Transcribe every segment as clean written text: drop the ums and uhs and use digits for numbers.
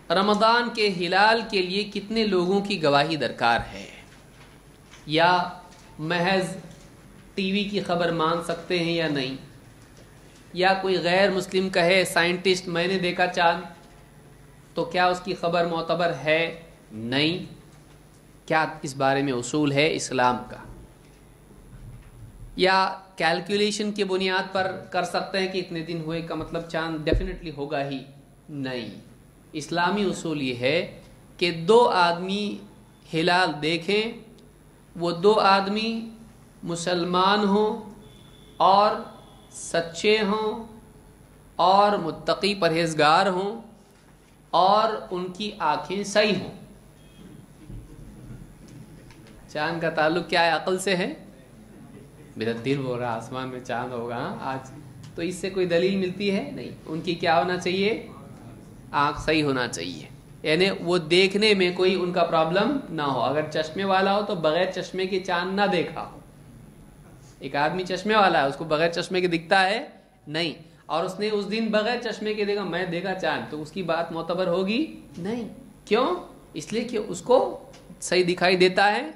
رمضان کے ہلال کے لیے کتنے لوگوں کی گواہی درکار ہے؟ یا محض ٹی وی کی خبر مان سکتے ہیں یا نہیں؟ یا کوئی غیر مسلم کہے سائنٹسٹ میں نے دیکھا چاند، تو کیا اس کی خبر معتبر ہے؟ نہیں۔ کیا اس بارے میں اصول ہے اسلام کا؟ یا کیلکولیشن کی بنیاد پر کر سکتے ہیں کہ اتنے دن ہوئے کا مطلب چاند ڈیفینیٹلی ہوگا ہی؟ نہیں۔ اسلامی اصول یہ ہے کہ دو آدمی ہلال دیکھیں، وہ دو آدمی مسلمان ہوں اور سچے ہوں اور متقی پرہیزگار ہوں اور ان کی آنکھیں صحیح ہوں۔ چاند کا تعلق کیا ہے؟ عقل سے ہے؟ میرا دل بول رہا آسمان میں چاند ہوگا آج، تو اس سے کوئی دلیل ملتی ہے؟ نہیں۔ ان کی کیا ہونا چاہیے؟ آنکھ صحیح ہونا چاہیے، یعنی وہ دیکھنے میں کوئی ان کا پرابلم نہ ہو۔ اگر چشمے والا ہو تو بغیر چشمے کے چاند نہ دیکھا ہو۔ ایک آدمی چشمے والا ہے، اس کو بغیر چشمے کے دکھتا ہے نہیں، اور اس نے اس دن بغیر چشمے کے دیکھا میں دیکھا چاند، تو اس کی بات معتبر ہوگی نہیں۔ کیوں؟ اس لیے کہ اس کو صحیح دکھائی دیتا ہے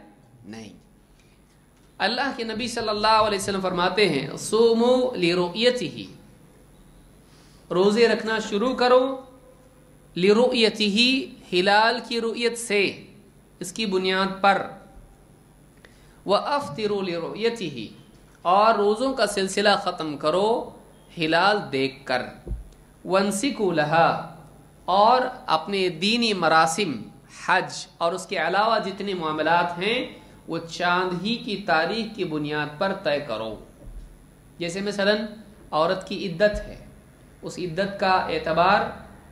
نہیں۔ اللہ کے نبی صلی اللہ علیہ وسلم فرماتے ہیں صوموا لرؤیتہ، روزے رکھنا شروع کرو لرؤیتہ، ہلال کی رؤیت سے، اس کی بنیاد پر، وافطروا لرؤیتہ، اور روزوں کا سلسلہ ختم کرو ہلال دیکھ کر، وانسکوا لہا، اور اپنے دینی مراسم حج اور اس کے علاوہ جتنے معاملات ہیں وہ چاند ہی کی تاریخ کی بنیاد پر طے کرو۔ جیسے مثلا عورت کی عدت ہے، اس عدت کا اعتبار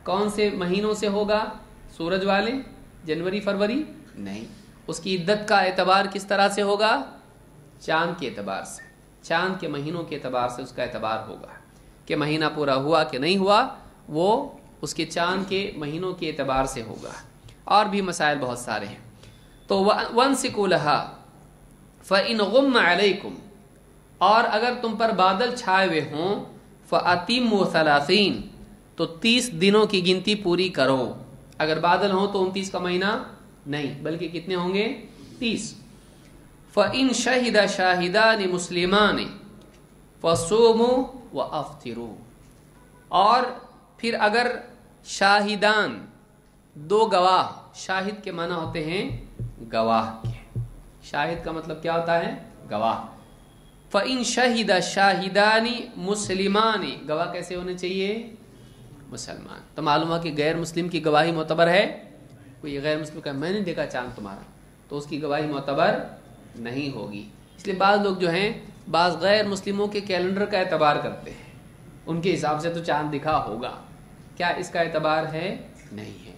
کون سے مہینوں سے ہوگا؟ سورج والے، جنوری فروری؟ نہیں، اس کی عدت کا اعتبار کس طرح سے ہوگا؟ چاند کے اعتبار سے، چاند کے مہینوں کے اعتبار سے اس کا اعتبار ہوگا کہ مہینہ پورا ہوا کہ نہیں ہوا، وہ اس کے چاند کے مہینوں کے اعتبار سے ہوگا۔ اور بھی مسائل بہت سارے ہیں۔ تو وَانْسِكُوا لَهَا فَإِنْ غُمَّ عَلَيْكُمْ، اور اگر تم پر بادل چھائے ہوئے ہوں فَأَتِمُّوا 30، تو 30 دنوں کی گنتی پوری کرو۔ اگر بادل ہوں تو 29 کا مہینہ نہیں، بلکہ کتنے ہوں گے؟ 30۔ فَإِنْ شَهِدَ شَاهِدَانِ مُسْلِمَانِ فَصُومُوا وَأَفْطِرُوا، اور پھر اگر شاہدان، دو گواہ، شاہد کے معنی ہوتے ہیں گواہ کے، شاہد کا مطلب کیا ہوتا ہے؟ گواہ۔ فَإِنْ شَهِدَ شَاهِدَانِ مُسْلِمَانِ، گواہ کیسے ہونے چاہیے؟ مسلمان۔ تو معلوم ہے کہ غیر مسلم کی گواہی معتبر ہے؟ کوئی غیر مسلم کہا میں نے دیکھا چاند تمہارا، تو اس کی گواہی معتبر نہیں ہوگی۔ اس لیے بعض لوگ جو ہیں بعض غیر مسلموں کے کیلنڈر کا اعتبار کرتے ہیں، ان کے حساب سے تو چاند دکھا ہوگا، کیا اس کا اعتبار ہے؟ نہیں ہے۔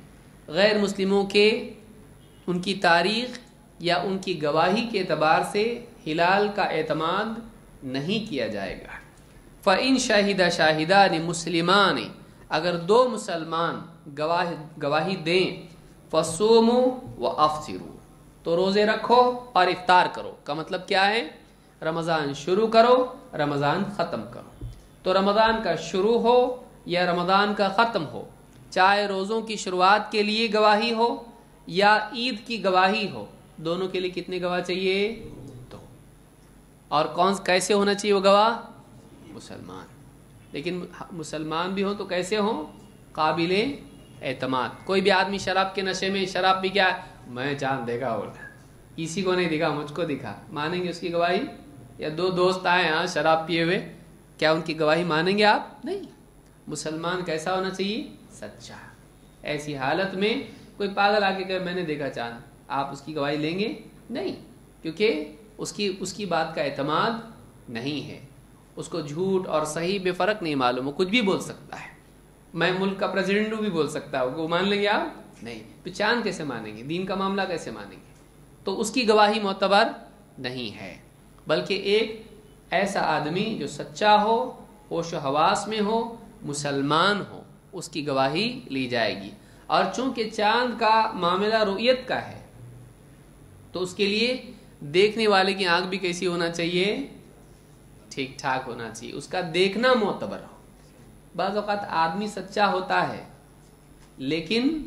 غیر مسلموں کے ان کی تاریخ یا ان کی گواہی کے اعتبار سے ہلال کا اعتماد نہیں کیا جائے گا۔ فَإِنْ شَهِدَ شَاهِدَانِ مُسْلِمَانِ، اگر دو مسلمان گواہی دیں، فَصُومُوا وَأَفْطِرُوا، تو روزے رکھو اور افطار کرو۔ کا مطلب کیا ہے؟ رمضان شروع کرو، رمضان ختم کرو۔ تو رمضان کا شروع ہو یا رمضان کا ختم ہو، چاہے روزوں کی شروعات کے لیے گواہی ہو یا عید کی گواہی ہو، دونوں کے لیے کتنے گواہ چاہیے؟ دو۔ اور کیسے ہونا چاہیے وہ گواہ؟ مسلمان۔ لیکن مسلمان بھی ہوں تو کیسے ہوں؟ قابل اعتماد۔ کوئی بھی آدمی شراب کے نشے میں شراب پی کیا میں چاند دیکھا بولتا، کسی کو نہیں دکھا مجھ کو دکھا، مانیں گے اس کی گواہی؟ یا دو دوست آئے ہاں شراب پیے ہوئے، کیا ان کی گواہی مانیں گے آپ؟ نہیں۔ مسلمان کیسا ہونا چاہیے؟ سچا۔ ایسی حالت میں کوئی پاگل آ کے کہ میں نے دیکھا چاند، آپ اس کی گواہی لیں گے؟ نہیں، کیونکہ اس کی بات کا اعتماد نہیں ہے، اس کو جھوٹ اور صحیح بے فرق نہیں معلوم، وہ کچھ بھی بول سکتا ہے، میں ملک کا پریزیڈنٹ بھی بول سکتا ہوں، وہ مان لیں گے آپ؟ نہیں۔ تو چاند کیسے مانیں گے؟ دین کا معاملہ کیسے مانیں گے؟ تو اس کی گواہی معتبر نہیں ہے، بلکہ ایک ایسا آدمی جو سچا ہو، ہوش و حواس میں ہو، مسلمان ہو، اس کی گواہی لی جائے گی۔ اور چونکہ چاند کا معاملہ رؤیت کا ہے تو اس کے لیے دیکھنے والے کی آنکھ بھی کیسی ہونا چاہیے؟ ٹھیک ٹھاک ہونا چاہیے، اس کا دیکھنا معتبر ہو۔ بعض اوقات آدمی سچا ہوتا ہے لیکن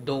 2।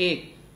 1।